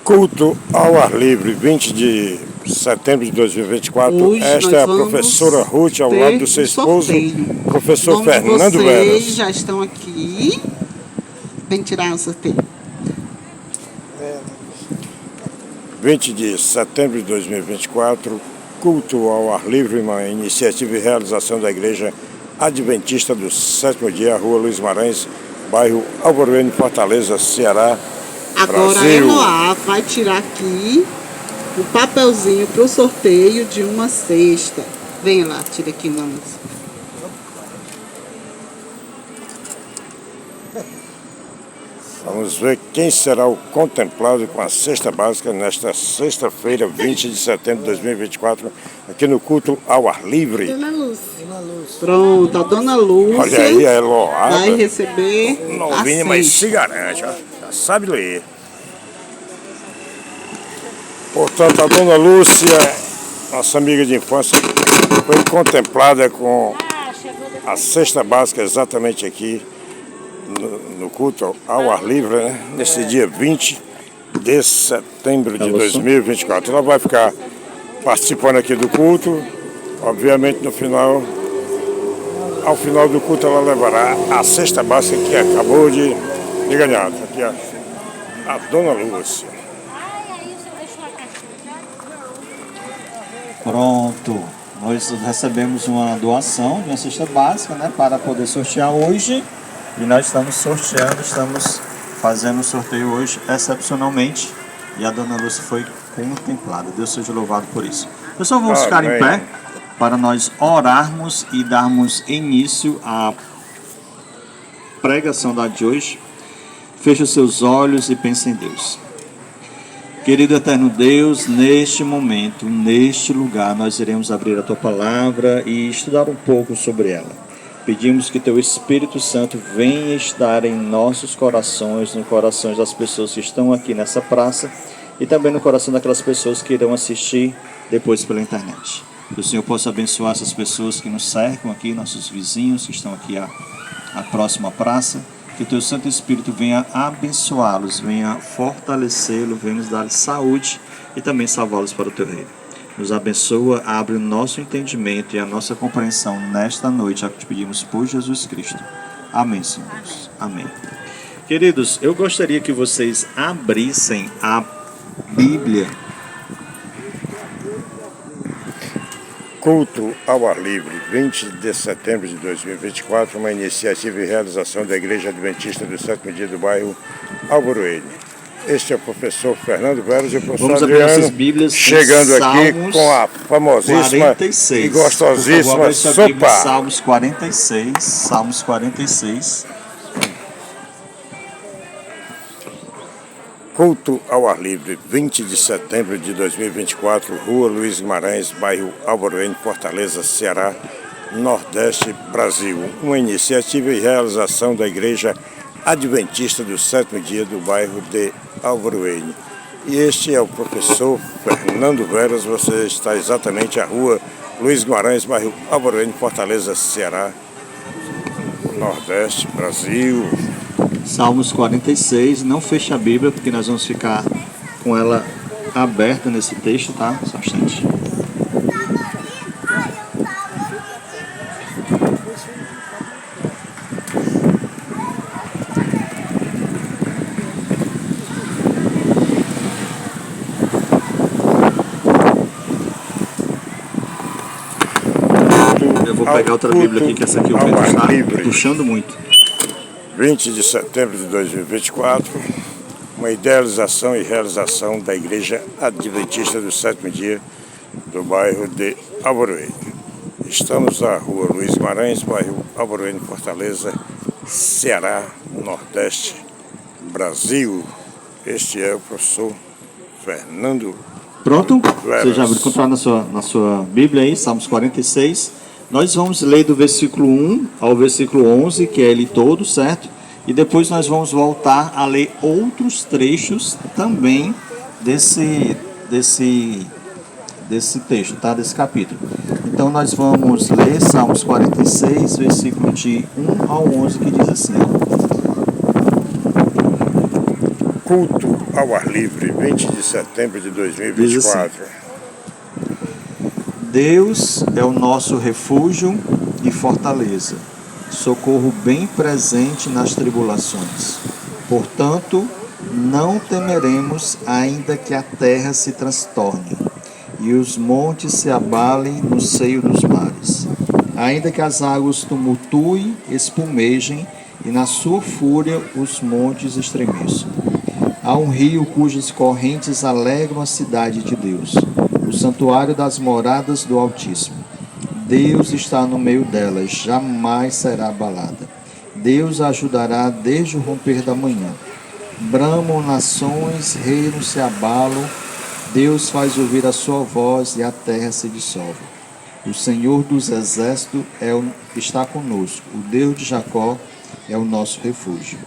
Culto ao ar livre, 20 de setembro de 2024. Hoje Esta é a professora Ruth, ao lado do seu esposo, professor Fernando Veras. Vocês já estão aqui. Vem tirar o sorteio. 20 de setembro de 2024, culto ao ar livre, uma iniciativa e realização da Igreja Adventista do Sétimo Dia, Rua Luiz Maranhães, bairro Alvorene, Fortaleza, Ceará, Agora Brasil. a Eloá vai tirar aqui o papelzinho para o sorteio de uma cesta. Vem lá, tira aqui, vamos. Vamos ver quem será o contemplado com a cesta básica nesta sexta-feira, 20 de setembro de 2024, aqui no culto ao ar livre. Dona Lúcia. Pronto, a Dona Lúcia. Olha aí, a Eloá vai receber novinha, mas se garante, ó, já sabe ler. Portanto, a Dona Lúcia, nossa amiga de infância, foi contemplada com a cesta básica exatamente aqui no culto ao ar livre, né? Nesse dia 20 de setembro de 2024. Ela vai ficar participando aqui do culto. Obviamente, ao final do culto, ela levará a cesta básica que acabou de ganhar. Aqui a Dona Lúcia. Pronto, nós recebemos uma doação de uma cesta básica, né, para poder sortear hoje. E nós estamos sorteando, estamos fazendo o sorteio hoje excepcionalmente. E a Dona Lúcia foi contemplada. Deus seja louvado por isso. Pessoal, vamos ficar em pé para nós orarmos e darmos início à pregação de hoje. Feche os seus olhos e pense em Deus. Querido eterno Deus, neste momento, neste lugar, nós iremos abrir a Tua Palavra e estudar um pouco sobre ela. Pedimos que Teu Espírito Santo venha estar em nossos corações, nos corações das pessoas que estão aqui nessa praça e também no coração daquelas pessoas que irão assistir depois pela internet. Que o Senhor possa abençoar essas pessoas que nos cercam aqui, nossos vizinhos que estão aqui à próxima praça. Que o Teu Santo Espírito venha abençoá-los, venha fortalecê-los, venha nos dar saúde e também salvá-los para o Teu reino. Nos abençoa, abre o nosso entendimento e a nossa compreensão nesta noite, a que te pedimos por Jesus Cristo. Amém, Senhor Deus. Amém. Queridos, eu gostaria que vocês abrissem a Bíblia. Culto ao ar livre, 20 de setembro de 2024, uma iniciativa e realização da Igreja Adventista do Sétimo Dia do bairro Alvorene. Este é o professor Fernando Veras e o professor Adriano, chegando aqui com a famosíssima 46. E gostosíssima sopa. Salmos 46, Salmos 46. Culto ao ar livre, 20 de setembro de 2024, Rua Luiz Maranhães, bairro Alvorene, Fortaleza, Ceará, Nordeste, Brasil. Uma iniciativa e realização da Igreja Adventista do Sétimo Dia do bairro de Alvorene. E este é o professor Fernando Veras. Você está exatamente à Rua Luiz Maranhães, bairro Alvorene, Fortaleza, Ceará, Nordeste, Brasil. Salmos 46, não feche a Bíblia, porque nós vamos ficar com ela aberta nesse texto, tá? Só um instante. Eu vou pegar outra Bíblia aqui, que essa aqui o Pedro está puxando muito. 20 de setembro de 2024, uma idealização e realização da Igreja Adventista do Sétimo Dia do bairro de Alvorene. Estamos na Rua Luiz Maranhães, bairro Alvorene, Fortaleza, Ceará, Nordeste, Brasil. Este é o professor Fernando. Pronto? Veras. Você já vai encontrar na sua Bíblia aí, Salmos 46. Nós vamos ler do versículo 1 ao versículo 11, que é ele todo, certo? E depois nós vamos voltar a ler outros trechos também desse texto, tá? Desse capítulo. Então nós vamos ler Salmos 46, versículo de 1 ao 11, que diz assim: Culto ao ar livre, 20 de setembro de 2024. Deus é o nosso refúgio e fortaleza, socorro bem presente nas tribulações. Portanto, não temeremos, ainda que a terra se transtorne e os montes se abalem no seio dos mares, ainda que as águas tumultuem, espumejem e na sua fúria os montes estremeçam. Há um rio cujas correntes alegram a cidade de Deus, o santuário das moradas do Altíssimo. Deus está no meio delas, jamais será abalada. Deus a ajudará desde o romper da manhã. Bramam nações, reinos se abalam. Deus faz ouvir a sua voz e a terra se dissolve. O Senhor dos exércitos está conosco. O Deus de Jacó é o nosso refúgio.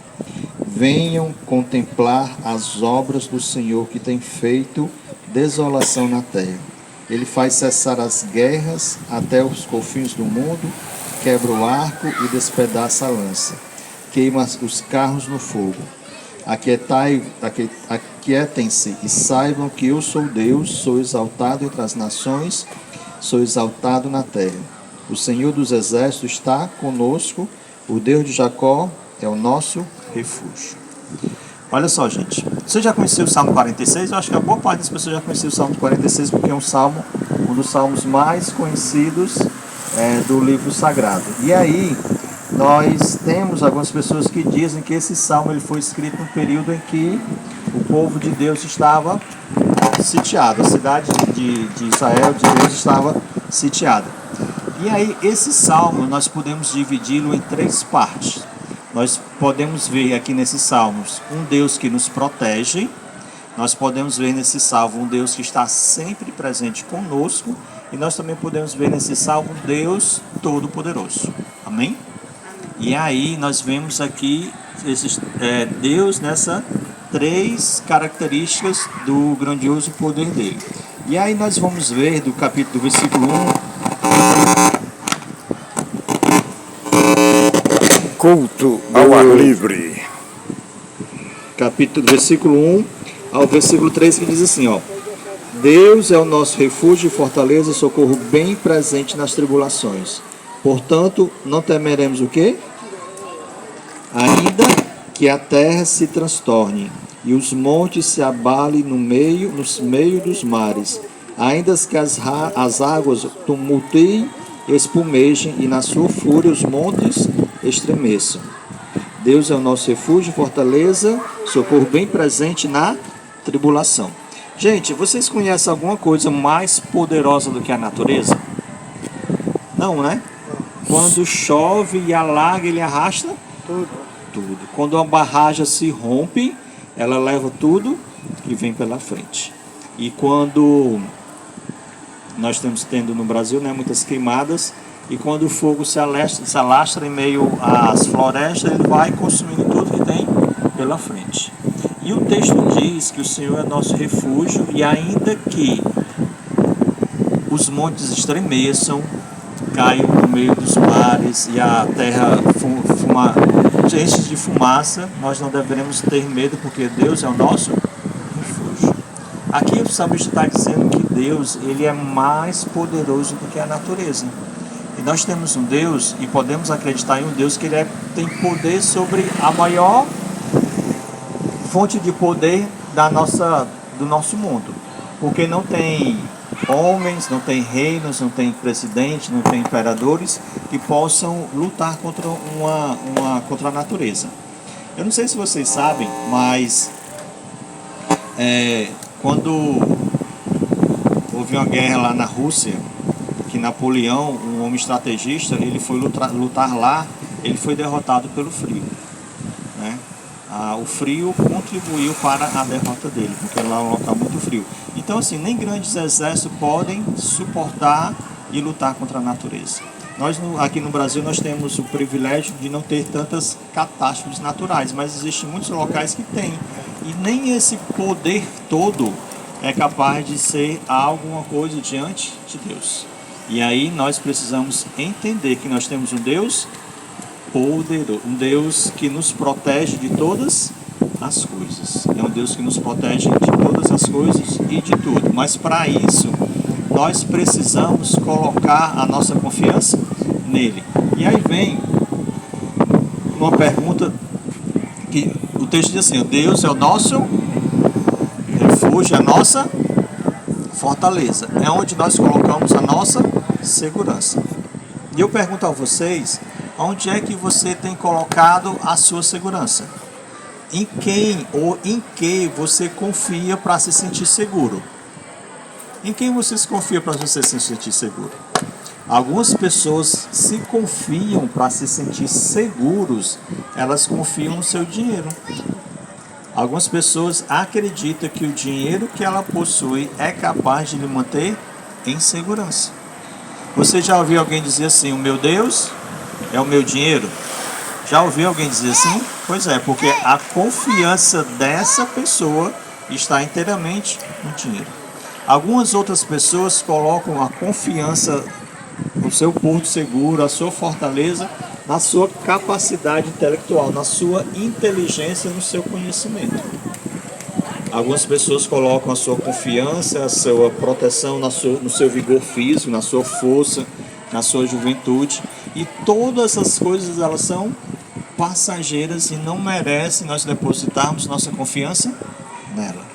Venham contemplar as obras do Senhor, que tem feito desolação na terra. Ele faz cessar as guerras até os confins do mundo, quebra o arco e despedaça a lança, queima os carros no fogo. Aquietem-se e saibam que eu sou Deus, sou exaltado entre as nações, sou exaltado na terra. O Senhor dos exércitos está conosco, o Deus de Jacó é o nosso refúgio. Olha só, gente. Você já conheceu o Salmo 46? Eu acho que a boa parte das pessoas já conheceu o Salmo 46, porque é um dos salmos mais conhecidos do livro sagrado. E aí, nós temos algumas pessoas que dizem que esse salmo ele foi escrito no período em que o povo de Deus estava sitiado. A cidade de Israel, de Deus, estava sitiada. E aí, esse salmo, nós podemos dividi-lo em 3 partes. Nós podemos ver aqui nesses salmos um Deus que nos protege. Nós podemos ver nesse salmo um Deus que está sempre presente conosco. E nós também podemos ver nesse salmo um Deus todo-poderoso. Amém? E aí nós vemos aqui Deus nessas 3 características do grandioso poder dele. E aí nós vamos ver do versículo 1. Culto ao ar livre. Versículo 1 ao versículo 3, que diz assim, ó: Deus é o nosso refúgio e fortaleza, socorro bem presente nas tribulações. Portanto, não temeremos o quê? Ainda que a terra se transtorne e os montes se abalem no meio dos mares, ainda que as águas tumultuem, espumejem e na sua fúria os montes estremeçam. Deus é o nosso refúgio e fortaleza, socorro bem presente na tribulação. Gente, vocês conhecem alguma coisa mais poderosa do que a natureza? Não, né? Quando chove e alaga, ele arrasta tudo. Quando uma barragem se rompe, ela leva tudo que vem pela frente. E quando nós estamos tendo no Brasil, né, muitas queimadas, e quando o fogo se alastra em meio às florestas, ele vai consumindo tudo que tem pela frente. E o texto diz que o Senhor é nosso refúgio, e ainda que os montes estremeçam, caiam no meio dos mares e a terra enche de fumaça, nós não deveremos ter medo, porque Deus é o nosso refúgio. Aqui o salmista está dizendo que Deus ele é mais poderoso do que a natureza. E nós temos um Deus, e podemos acreditar em um Deus que tem poder sobre a maior fonte de poder do nosso mundo. Porque não tem homens, não tem reinos, não tem presidente, não tem imperadores que possam lutar contra a natureza. Eu não sei se vocês sabem, mas quando houve uma guerra lá na Rússia, que Napoleão, um homem estrategista, ele foi lutar lá, ele foi derrotado pelo frio, né? O frio contribuiu para a derrota dele, porque lá é um local muito frio. Então, assim, nem grandes exércitos podem suportar e lutar contra a natureza. Nós, aqui no Brasil, nós temos o privilégio de não ter tantas catástrofes naturais, mas existem muitos locais que têm. E nem esse poder todo é capaz de ser alguma coisa diante de Deus. E aí nós precisamos entender que nós temos um Deus poderoso, um Deus que nos protege de todas as coisas. É um Deus que nos protege de todas as coisas e de tudo. Mas para isso, nós precisamos colocar a nossa confiança nele. E aí vem uma pergunta que o texto diz assim: Deus é o nosso refúgio, é a nossa fortaleza. É onde nós colocamos a nossa segurança. E eu pergunto a vocês, onde é que você tem colocado a sua segurança? Em quem ou em que você confia para se sentir seguro? Em quem você se confia para você se sentir seguro? Algumas pessoas se confiam para se sentir seguros, elas confiam no seu dinheiro. Algumas pessoas acreditam que o dinheiro que ela possui é capaz de lhe manter em segurança. Você já ouviu alguém dizer assim: o meu Deus é o meu dinheiro? Já ouviu alguém dizer assim? Pois é, porque a confiança dessa pessoa está inteiramente no dinheiro. Algumas outras pessoas colocam a confiança no seu porto seguro, a sua fortaleza, na sua capacidade intelectual, na sua inteligência, no seu conhecimento. Algumas pessoas colocam a sua confiança, a sua proteção no seu vigor físico, na sua força, na sua juventude. E todas essas coisas, elas são passageiras e não merecem nós depositarmos nossa confiança nela.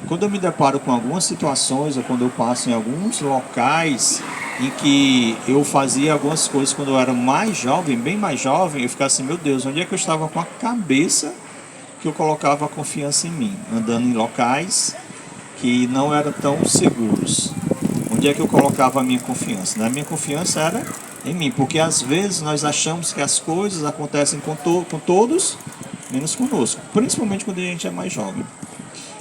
Quando eu me deparo com algumas situações, ou quando eu passo em alguns locais em que eu fazia algumas coisas quando eu era mais jovem, bem mais jovem, eu ficava assim: meu Deus, onde é que eu estava com a cabeça que eu colocava a confiança em mim? Andando em locais que não eram tão seguros. Onde é que eu colocava a minha confiança? A minha confiança era em mim, porque às vezes nós achamos que as coisas acontecem com todos, menos conosco, principalmente quando a gente é mais jovem.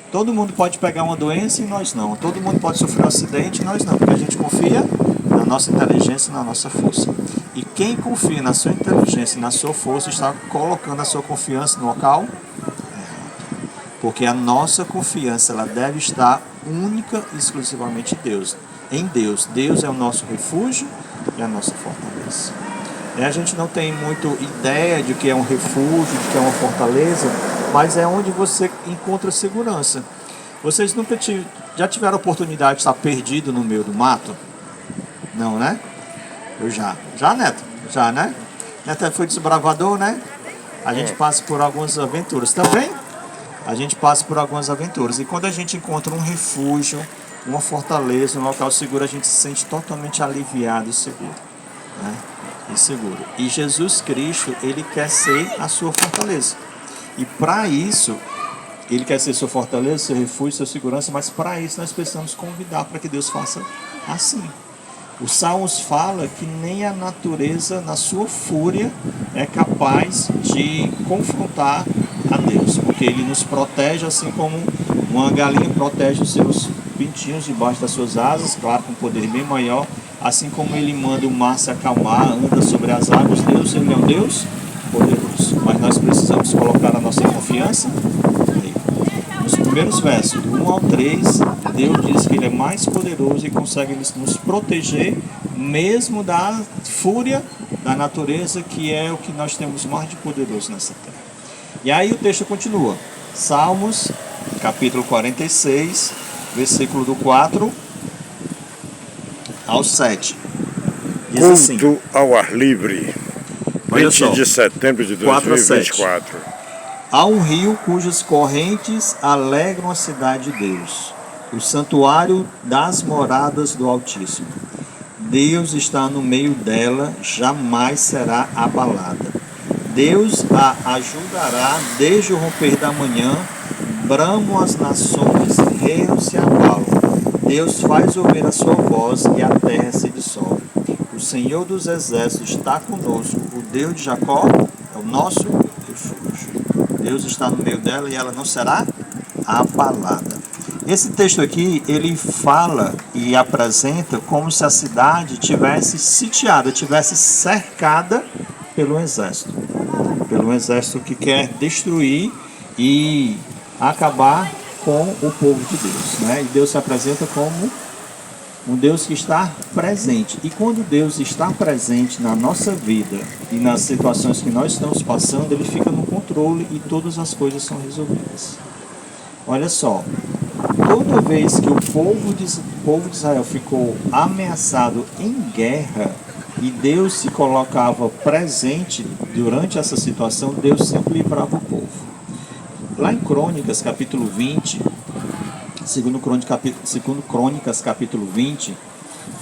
Todo mundo pode pegar uma doença e nós não. Todo mundo pode sofrer um acidente e nós não, porque a gente confia na nossa inteligência e na nossa força. E quem confia na sua inteligência e na sua força está colocando a sua confiança no local errado. Porque a nossa confiança, ela deve estar única e exclusivamente em Deus. Deus é o nosso refúgio e a nossa fortaleza. A gente não tem muito ideia de que é um refúgio, de que é uma fortaleza, mas é onde você encontra segurança. Vocês nunca já tiveram a oportunidade de estar perdido no meio do mato? Não, né? Eu já. Já, Neto? Já, né? Neto foi desbravador, né? A gente passa por algumas aventuras. Também a gente passa por algumas aventuras. E quando a gente encontra um refúgio, uma fortaleza, um local seguro, a gente se sente totalmente aliviado e seguro, né? E Jesus Cristo, Ele quer ser a sua fortaleza. E para isso, Ele quer ser sua fortaleza, seu refúgio, sua segurança, mas para isso nós precisamos convidar para que Deus faça assim. O Salmos fala que nem a natureza, na sua fúria, é capaz de confrontar a Deus, porque Ele nos protege assim como uma galinha protege os seus pintinhos debaixo das suas asas, claro, com um poder bem maior. Assim como Ele manda o mar se acalmar, anda sobre as águas, Ele é um Deus poderoso. Mas nós precisamos colocar a nossa confiança nele. Nos primeiros versos, do 1 ao 3, Deus diz que Ele é mais poderoso e consegue nos proteger, mesmo da fúria da natureza, que é o que nós temos mais de poderoso nessa terra. E aí o texto continua. Salmos, capítulo 46, versículo do 4 ao 7. Diz assim: Culto ao ar livre, 20 de setembro de 2024. Há um rio cujas correntes alegram a cidade de Deus, o santuário das moradas do Altíssimo. Deus está no meio dela, jamais será abalada. Deus a ajudará desde o romper da manhã, bramam as nações, reinos se abalam. Deus faz ouvir a sua voz e a terra se dissolve. O Senhor dos Exércitos está conosco. O Deus de Jacó é o nosso refúgio. Deus está no meio dela e ela não será abalada. Esse texto aqui, ele fala e apresenta como se a cidade tivesse sitiada, tivesse cercada pelo exército. Pelo exército que quer destruir e acabar com o povo de Deus, né? E Deus se apresenta como um Deus que está presente. E quando Deus está presente na nossa vida e nas situações que nós estamos passando, Ele fica no controle. controle e todas as coisas são resolvidas. Olha só, toda vez que o povo de Israel ficou ameaçado em guerra e Deus se colocava presente durante essa situação, Deus sempre livrava o povo. Lá em Crônicas, capítulo 20, segundo Crônicas, capítulo 20,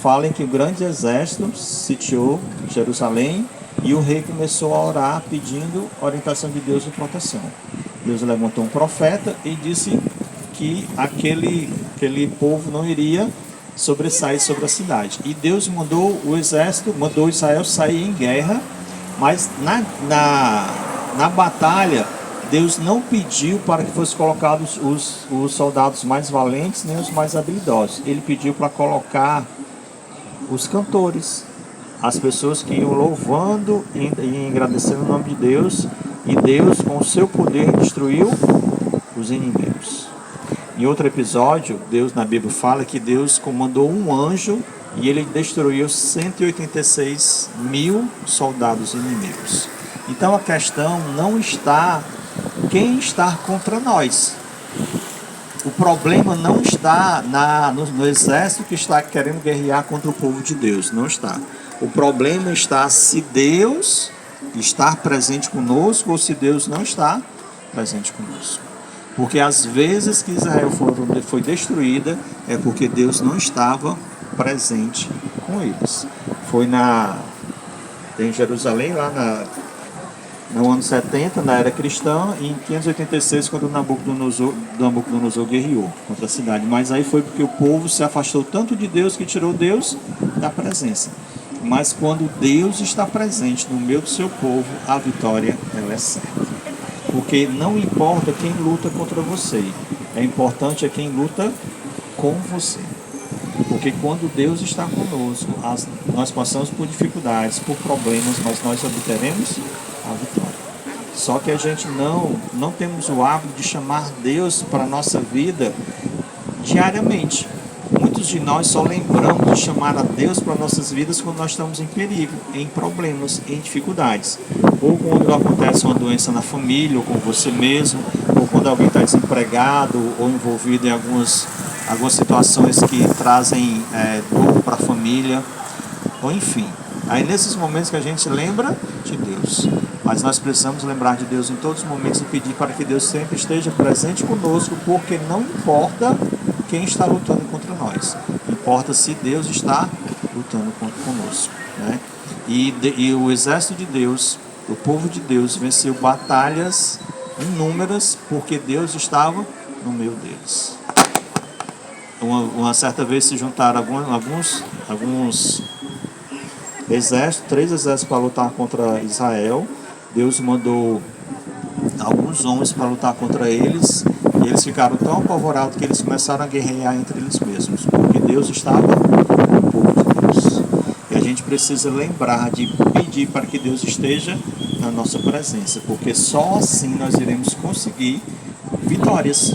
fala que o grande exército sitiou Jerusalém e o rei começou a orar pedindo orientação de Deus e proteção. Deus levantou um profeta e disse que aquele povo não iria sobressair sobre a cidade. E Deus mandou mandou Israel sair em guerra, mas na batalha, Deus não pediu para que fossem colocados os soldados mais valentes nem os mais habilidosos. Ele pediu para colocar os cantores, as pessoas que iam louvando e agradecendo o nome de Deus, e Deus, com o seu poder, destruiu os inimigos. Em outro episódio, Deus na Bíblia fala que Deus comandou um anjo e ele destruiu 186 mil soldados inimigos. Então a questão não está quem está contra nós. O problema não está no exército que está querendo guerrear contra o povo de Deus. Não está. O problema está se Deus está presente conosco ou se Deus não está presente conosco. Porque às vezes que Israel foi destruída é porque Deus não estava presente com eles. Foi em Jerusalém, lá no ano 70, na era cristã, e em 586, quando Nabucodonosor guerreou contra a cidade. Mas aí foi porque o povo se afastou tanto de Deus que tirou Deus da presença. Mas quando Deus está presente no meio do seu povo, a vitória ela é certa. Porque não importa quem luta contra você, é importante quem luta com você. Porque quando Deus está conosco, nós passamos por dificuldades, por problemas, mas nós obteremos a vitória. Só que a gente não temos o hábito de chamar Deus para a nossa vida diariamente. Muitos de nós só lembramos de chamar a Deus para nossas vidas quando nós estamos em perigo, em problemas, em dificuldades. Ou quando acontece uma doença na família, ou com você mesmo, ou quando alguém está desempregado, ou envolvido em algumas situações que trazem dor para a família, ou enfim. Aí nesses momentos que a gente lembra de Deus. Mas nós precisamos lembrar de Deus em todos os momentos e pedir para que Deus sempre esteja presente conosco, porque não importa quem está lutando contra nós. Importa se Deus está lutando conosco, né? E o exército de Deus, o povo de Deus, venceu batalhas inúmeras porque Deus estava no meio deles. Uma certa vez se juntaram alguns exércitos, 3 exércitos para lutar contra Israel. Deus mandou alguns homens para lutar contra eles. E eles ficaram tão apavorados que eles começaram a guerrear entre eles mesmos, porque Deus estava com o povo de Deus. E a gente precisa lembrar de pedir para que Deus esteja na nossa presença, porque só assim nós iremos conseguir vitórias.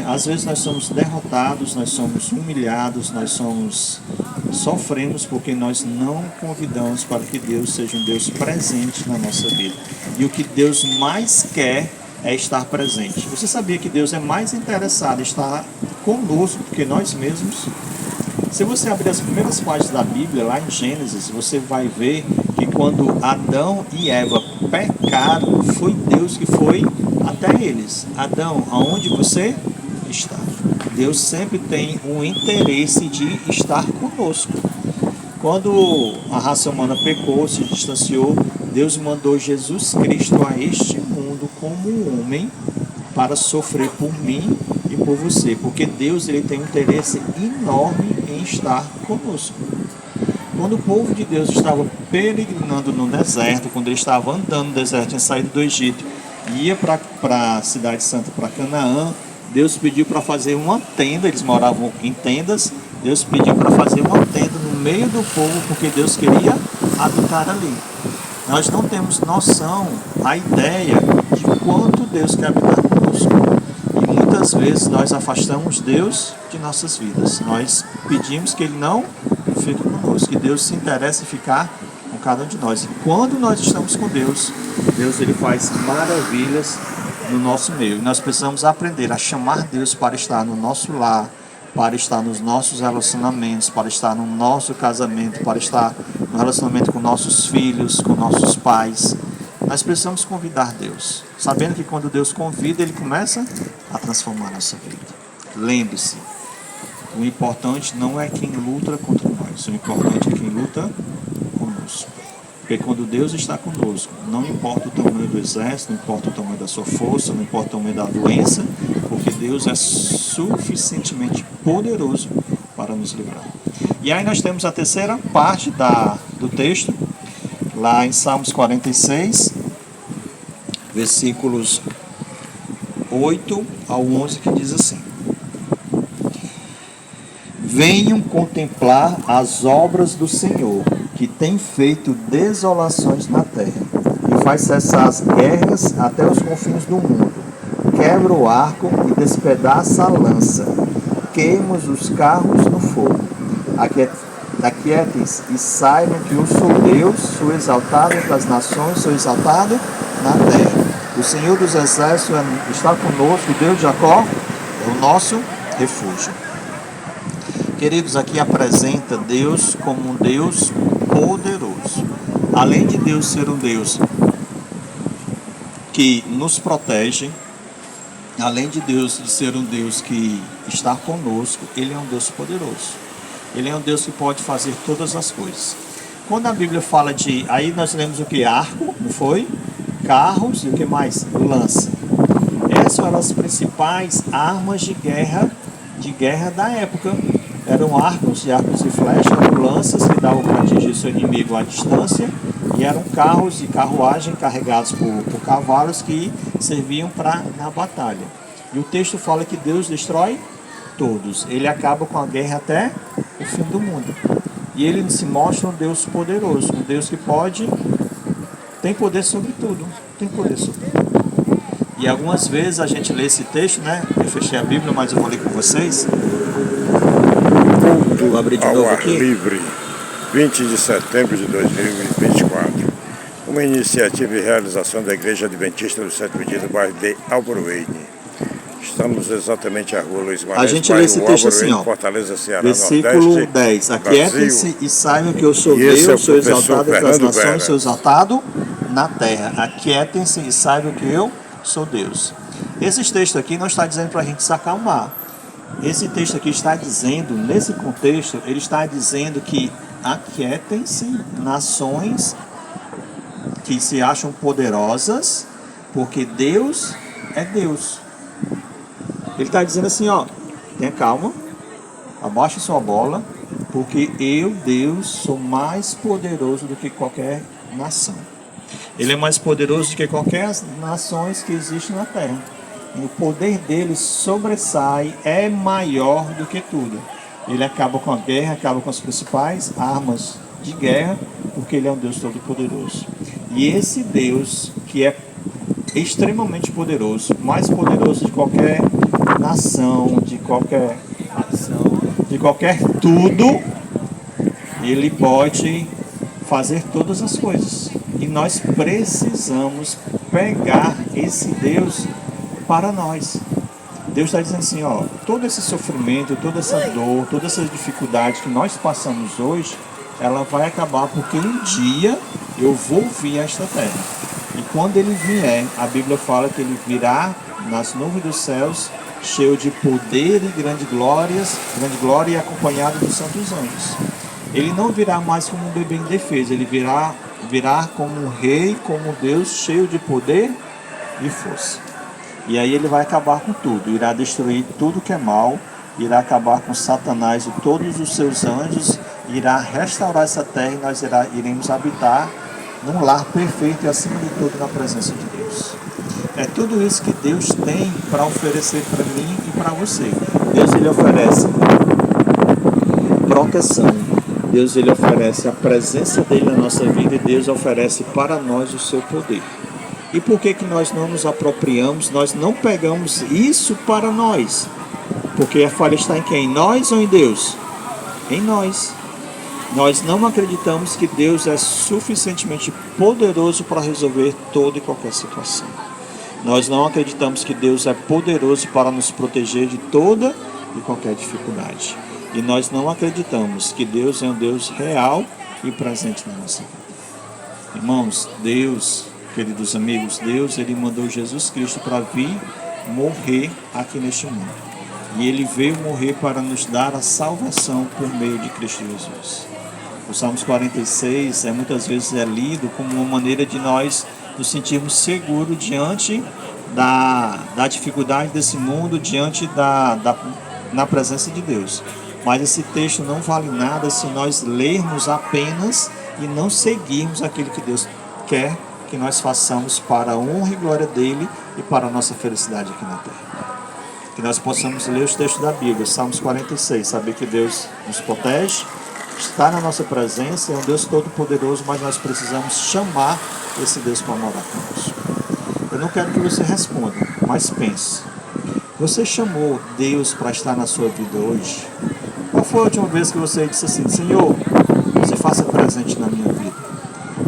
Às vezes nós somos derrotados, nós somos humilhados, sofremos porque nós não convidamos para que Deus seja um Deus presente na nossa vida. E o que Deus mais quer é estar presente. Você sabia que Deus é mais interessado em estar conosco do que nós mesmos? Se você abrir as primeiras páginas da Bíblia, lá em Gênesis, você vai ver que quando Adão e Eva pecaram, foi Deus que foi até eles. Adão, aonde você está? Deus sempre tem um interesse de estar conosco. Quando a raça humana pecou, se distanciou, Deus mandou Jesus Cristo a este mundo como um homem para sofrer por mim e por você, porque Deus ele tem um interesse enorme em estar conosco. Quando o povo de Deus estava peregrinando no deserto, quando ele estava andando no deserto, tinha saído do Egito e ia para a cidade santa, para Canaã, Deus pediu para fazer uma tenda. Eles moravam em tendas. Deus pediu para fazer uma tenda no meio do povo, porque Deus queria habitar ali. Nós não temos noção, a ideia de quanto Deus quer habitar conosco. E muitas vezes nós afastamos Deus de nossas vidas. Nós pedimos que Ele não fique conosco, que Deus se interesse em ficar com cada um de nós. E quando nós estamos com Deus, Deus ele faz maravilhas no nosso meio. E nós precisamos aprender a chamar Deus para estar no nosso lar, para estar nos nossos relacionamentos, para estar no nosso casamento, para estar no relacionamento com nossos filhos, com nossos pais. Nós precisamos convidar Deus, sabendo que quando Deus convida, Ele começa a transformar a nossa vida. Lembre-se, o importante não é quem luta contra nós, o importante é quem luta conosco. Porque quando Deus está conosco, não importa o tamanho do exército, não importa o tamanho da sua força, não importa o tamanho da doença, porque Deus é suficientemente poderoso para nos livrar. E aí nós temos a terceira parte do texto, lá em Salmos 46, versículos 8 ao 11, que diz assim: venham contemplar as obras do Senhor, que tem feito desolações na terra, e faz cessar as guerras até os confins do mundo. Quebra o arco e despedaça a lança, queima os carros no fogo. Aquietem-se e saibam que eu sou Deus, sou exaltado entre as nações, sou exaltado na terra. O Senhor dos Exércitos está conosco, o Deus de Jacó é o nosso refúgio. Queridos, aqui apresenta Deus como um Deus poderoso. Além de Deus ser um Deus que nos protege, além de Deus de ser um Deus que está conosco, Ele é um Deus poderoso. Ele é um Deus que pode fazer todas as coisas. Quando a Bíblia fala de... Aí nós lemos o que? Arco, não foi? Carros e o que mais? Lança. Essas eram as principais armas de guerra da época. Eram arcos e flechas, eram lanças que davam para atingir seu inimigo à distância, e eram carros e carruagem carregados por cavalos que serviam na batalha. E o texto fala que Deus destrói todos. Ele acaba com a guerra até o fim do mundo. E ele se mostra um Deus poderoso, um Deus que tem poder sobre tudo. Tem poder sobre tudo. E algumas vezes a gente lê esse texto, né? Eu fechei a Bíblia, mas eu vou ler com vocês. Vou abrir de novo aqui. Livre, 20 de setembro de 2024. Uma iniciativa e realização da Igreja Adventista do Sétimo Dia do bairro de Álvaro Weine. Estamos exatamente à rua Luiz Maranhão. A gente lê esse texto assim, ó. Fortaleza, Ceará, versículo Nordeste, 10. Aquietem-se e saibam que eu sou Deus, sou exaltado entre as nações, Vera. sou exaltado na terra. Aquietem-se e saibam que eu sou Deus. Esse texto aqui não está dizendo para a gente se acalmar. Esse texto aqui está dizendo, nesse contexto, ele está dizendo que aquietem-se nações que se acham poderosas, porque Deus é Deus. Ele está dizendo assim, ó, tenha calma, abaixe sua bola, porque eu, Deus, sou mais poderoso do que qualquer nação. Ele é mais poderoso do que qualquer nações que existem na terra. E o poder dele sobressai, é maior do que tudo. Ele acaba com a guerra, acaba com as principais armas de guerra, porque ele é um Deus todo-poderoso. E esse Deus, que é extremamente poderoso, mais poderoso de qualquer nação, de qualquer ação, de qualquer tudo, ele pode fazer todas as coisas. E nós precisamos pegar esse Deus para nós. Deus está dizendo assim, ó, todo esse sofrimento, toda essa dor, toda essa dificuldade que nós passamos hoje, ela vai acabar porque um dia eu vou vir a esta terra. E quando ele vier, a Bíblia fala que ele virá nas nuvens dos céus, cheio de poder e grande glória e acompanhado dos santos anjos. Ele não virá mais como um bebê indefeso, ele virá como um rei, como Deus, cheio de poder e força. E aí ele vai acabar com tudo, irá destruir tudo que é mal, irá acabar com Satanás e todos os seus anjos, irá restaurar essa terra e nós iremos habitar num lar perfeito e acima de tudo na presença de Deus. É tudo isso que Deus tem para oferecer para mim e para você. Deus ele oferece proteção, Deus ele oferece a presença dele na nossa vida e Deus oferece para nós o seu poder. E por que nós não nos apropriamos, nós não pegamos isso para nós? Porque a falha está em quem? Em nós ou em Deus? Em nós. Nós não acreditamos que Deus é suficientemente poderoso para resolver toda e qualquer situação. Nós não acreditamos que Deus é poderoso para nos proteger de toda e qualquer dificuldade. E nós não acreditamos que Deus é um Deus real e presente na nossa vida. Irmãos, Deus, queridos amigos, Deus, Ele mandou Jesus Cristo para vir morrer aqui neste mundo. E Ele veio morrer para nos dar a salvação por meio de Cristo Jesus. O Salmos 46 muitas vezes é lido como uma maneira de nós nos sentirmos seguros diante da dificuldade desse mundo, diante na presença de Deus. Mas esse texto não vale nada se nós lermos apenas e não seguirmos aquilo que Deus quer que nós façamos para a honra e glória dEle e para a nossa felicidade aqui na terra. Que nós possamos ler os textos da Bíblia, Salmos 46, saber que Deus nos protege, está na nossa presença, é um Deus todo-poderoso, mas nós precisamos chamar esse Deus para morar conosco. Eu não quero que você responda, mas pense. Você chamou Deus para estar na sua vida hoje? Qual foi a última vez que você disse assim: Senhor, você faça presente na minha vida?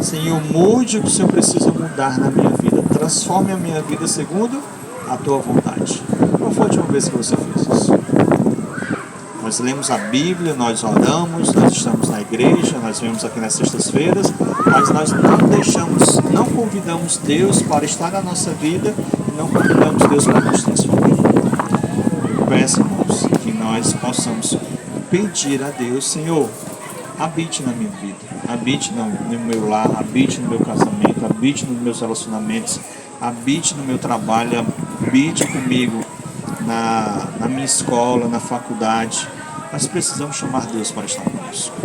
Senhor, mude o que o Senhor precisa mudar na minha vida. Transforme a minha vida segundo a tua vontade. Qual foi a última vez que você fez isso? Nós lemos a Bíblia, nós oramos, nós estamos na igreja, nós vemos aqui nas sextas-feiras, mas nós não convidamos Deus para estar na nossa vida e não convidamos Deus para nos transformar. Eu peço, irmãos, que nós possamos pedir a Deus: Senhor, habite na minha vida, habite no meu lar, habite no meu casamento, habite nos meus relacionamentos, habite no meu trabalho, habite comigo na minha escola, na faculdade. Nós precisamos chamar Deus para estar conosco.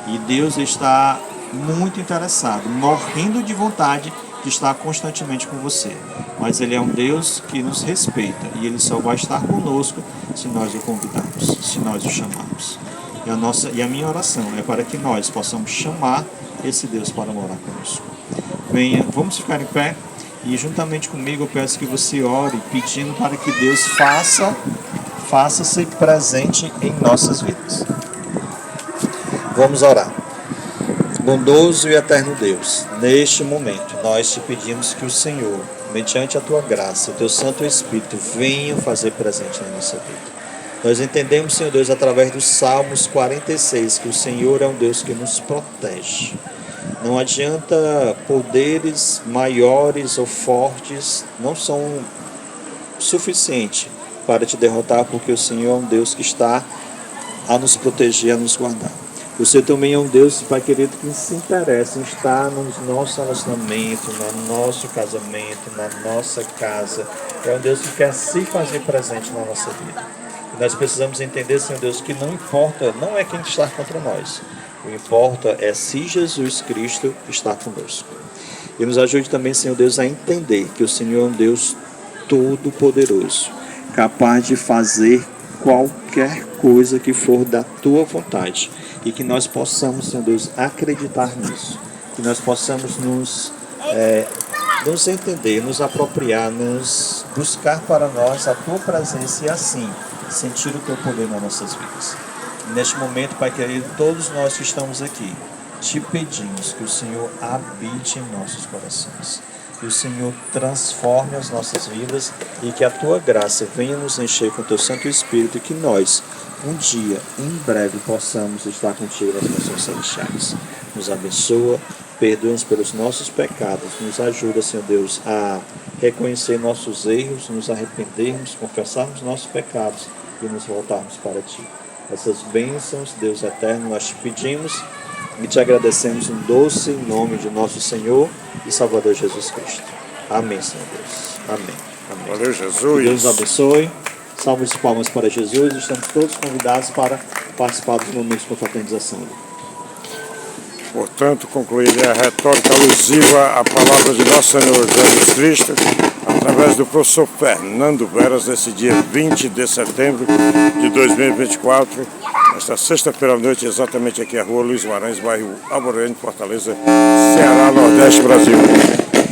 E Deus está muito interessado, morrendo de vontade de estar constantemente com você. Mas Ele é um Deus que nos respeita e Ele só vai estar conosco se nós o convidarmos, se nós o chamarmos. E a minha oração é para que nós possamos chamar esse Deus para morar conosco. Venha, vamos ficar em pé e juntamente comigo eu peço que você ore pedindo para que Deus faça-se presente em nossas vidas. Vamos orar. Bondoso e eterno Deus, neste momento nós te pedimos que o Senhor, mediante a tua graça, o teu Santo Espírito, venha fazer presente na nossa vida. Nós entendemos, Senhor Deus, através dos Salmos 46, que o Senhor é um Deus que nos protege. Não adianta poderes maiores ou fortes, não são suficientes para te derrotar, porque o Senhor é um Deus que está a nos proteger, a nos guardar. O Senhor também é um Deus, Pai querido, que se interessa em estar no nosso relacionamento, no nosso casamento, na nossa casa. É um Deus que quer se fazer presente na nossa vida. E nós precisamos entender, Senhor Deus, que não importa, não é quem está contra nós. O que importa é se Jesus Cristo está conosco. E nos ajude também, Senhor Deus, a entender que o Senhor é um Deus todo-poderoso, capaz de fazer qualquer coisa que for da tua vontade. E que nós possamos, Senhor Deus, acreditar nisso. Que nós possamos nos entender, nos apropriar, nos buscar para nós a tua presença e assim sentir o teu poder nas nossas vidas. Neste momento, Pai querido, todos nós que estamos aqui, te pedimos que o Senhor habite em nossos corações. Que o Senhor transforme as nossas vidas e que a tua graça venha nos encher com o teu Santo Espírito e que nós, um dia, em breve, possamos estar contigo nas nações celestiais. Nos abençoa, perdoa-nos pelos nossos pecados, nos ajuda, Senhor Deus, a reconhecer nossos erros, nos arrependermos, confessarmos nossos pecados e nos voltarmos para Ti. Essas bênçãos, Deus eterno, nós te pedimos e te agradecemos no doce nome de nosso Senhor e Salvador Jesus Cristo. Amém, Senhor Deus. Amém. Amém. Valeu, Jesus. Que Deus nos abençoe. Salve de palmas para Jesus. Estamos todos convidados para participar dos momentos de confraternização. Portanto, concluirei a retórica alusiva à palavra de nosso Senhor Jesus Cristo, através do professor Fernando Veras, nesse dia 20 de setembro de 2024, esta sexta-feira à noite, exatamente aqui a rua Luiz Guimarães, bairro Alvorene, Fortaleza, Ceará, Nordeste, Brasil.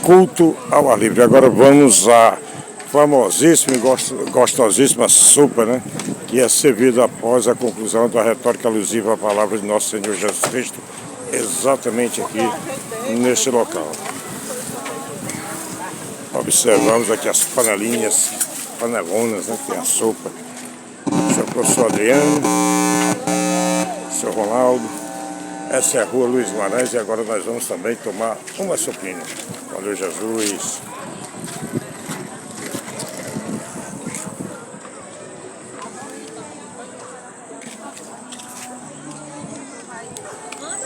Culto ao ar livre. Agora vamos à famosíssima e gostosíssima sopa, né? Que é servida após a conclusão da retórica alusiva à palavra de nosso Senhor Jesus Cristo, exatamente aqui neste local. Observamos aqui as panelinhas, panelonas, né? Tem a sopa. Seu professor Adriano, seu Ronaldo. Essa é a rua Luiz Guimarães e agora nós vamos também tomar uma sopinha. Valeu, Jesus!